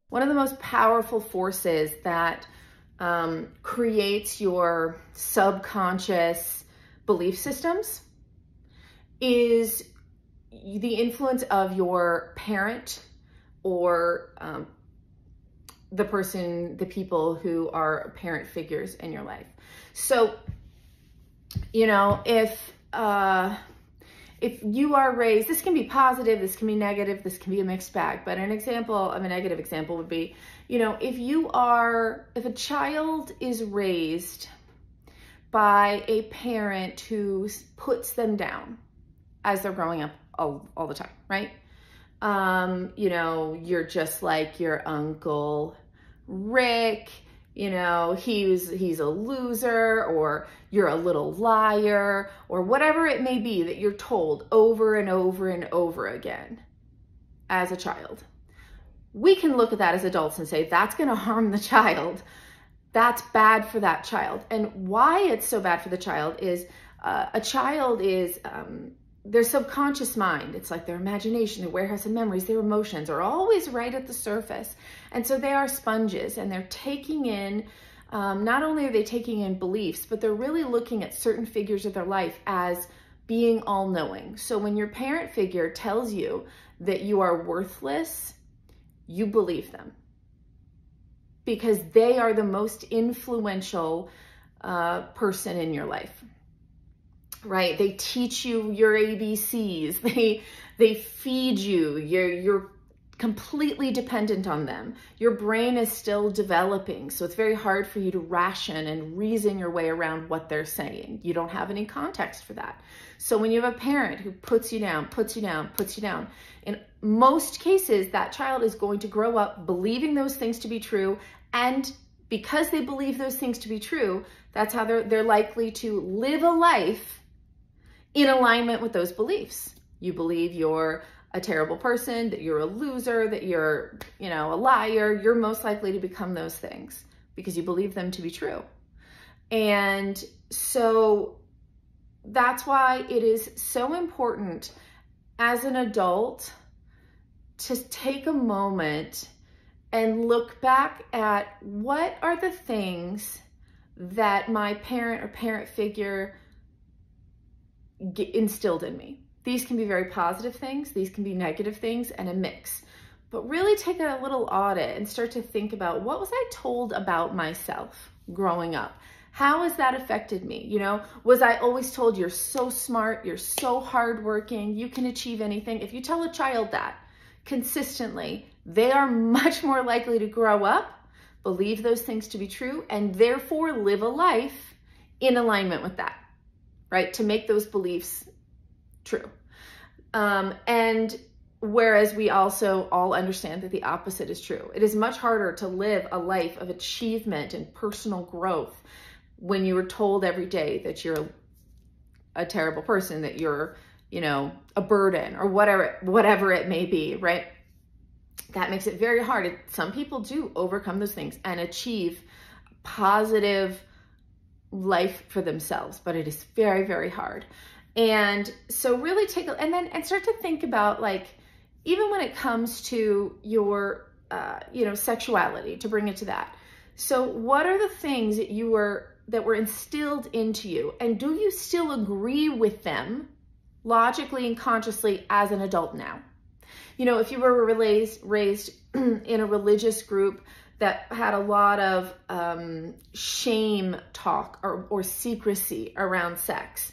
One of the most powerful forces that creates your subconscious belief systems is the influence of your parent or the people who are parent figures in your life. So, you know, if you are raised, this can be positive, this can be negative, this can be a mixed bag, but an example of a negative example would be, you know, if a child is raised by a parent who puts them down as they're growing up all the time, right? You know, you're just like your Uncle Rick, you know, he's a loser, or you're a little liar, or whatever it may be that you're told over and over and over again as a child. We can look at that as adults and say, that's going to harm the child. That's bad for that child. And why it's so bad for the child is a child is their subconscious mind, it's like their imagination, their warehouse of memories, their emotions are always right at the surface. And so they are sponges, and they're taking in, not only are they taking in beliefs, but they're really looking at certain figures of their life as being all-knowing. So when your parent figure tells you that you are worthless, you believe them, because they are the most influential person in your life. Right? They teach you your ABCs. They feed you. You're completely dependent on them. Your brain is still developing, so it's very hard for you to ration and reason your way around what they're saying. You don't have any context for that. So when you have a parent who puts you down, in most cases, that child is going to grow up believing those things to be true, and because they believe those things to be true, that's how they're likely to live a life in alignment with those beliefs. You believe you're a terrible person, that you're a loser, that you're, you know, a liar. You're most likely to become those things because you believe them to be true. And so that's why it is so important as an adult to take a moment and look back at what are the things that my parent or parent figure instilled in me. These can be very positive things, these can be negative things, and a mix. But really take a little audit and start to think about, what was I told about myself growing up? How has that affected me? You know, was I always told you're so smart, you're so hardworking, you can achieve anything? If you tell a child that consistently, they are much more likely to grow up, believe those things to be true, and therefore live a life in alignment with that. Right? To make those beliefs true. And whereas we also all understand that the opposite is true. It is much harder to live a life of achievement and personal growth when you were told every day that you're a terrible person, that you're, you know, a burden, or whatever it may be, right? That makes it very hard. Some people do overcome those things and achieve positive life for themselves, but it is very, very hard. And so really take and start to think about, like, even when it comes to your you know, sexuality, to bring it to that. So what are the things that were instilled into you, and do you still agree with them logically and consciously as an adult now? You know, if you were raised in a religious group that had a lot of shame talk or secrecy around sex,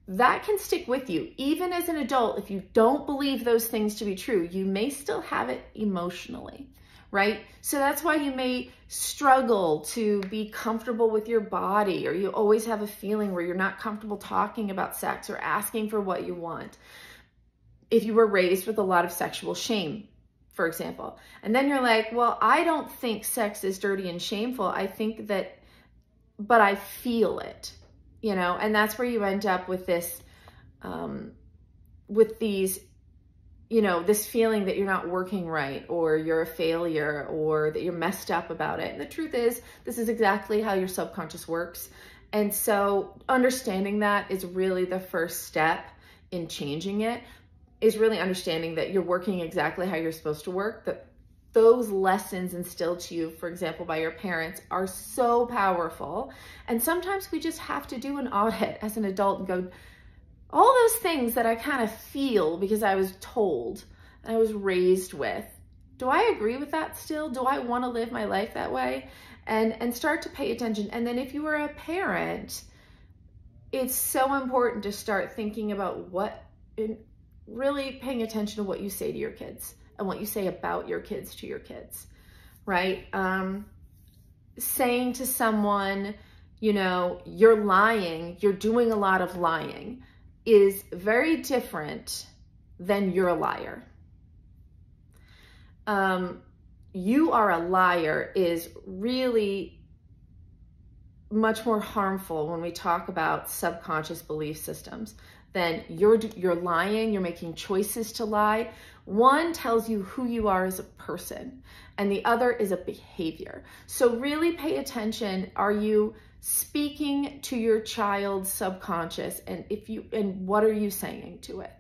that can stick with you. Even as an adult, if you don't believe those things to be true, you may still have it emotionally, right? So that's why you may struggle to be comfortable with your body, or you always have a feeling where you're not comfortable talking about sex or asking for what you want. If you were raised with a lot of sexual shame, for example, and then you're like, well, I don't think sex is dirty and shameful. I think that, but I feel it, you know, and that's where you end up with this, with these, you know, this feeling that you're not working right, or you're a failure, or that you're messed up about it. And the truth is, this is exactly how your subconscious works. And so understanding that is really the first step in changing it, is really understanding that you're working exactly how you're supposed to work, that those lessons instilled to you, for example, by your parents, are so powerful. And sometimes we just have to do an audit as an adult and go, all those things that I kind of feel because I was told and I was raised with, do I agree with that still? Do I want to live my life that way? And start to pay attention. And then if you are a parent, it's so important to start thinking about really paying attention to what you say to your kids and what you say about your kids to your kids, right? Saying to someone, you know, you're lying, you're doing a lot of lying, is very different than you're a liar. You are a liar is really much more harmful when we talk about subconscious belief systems than you're lying, you're making choices to lie. One tells you who you are as a person, and the other is a behavior. So really pay attention. Are you speaking to your child's subconscious, and what are you saying to it?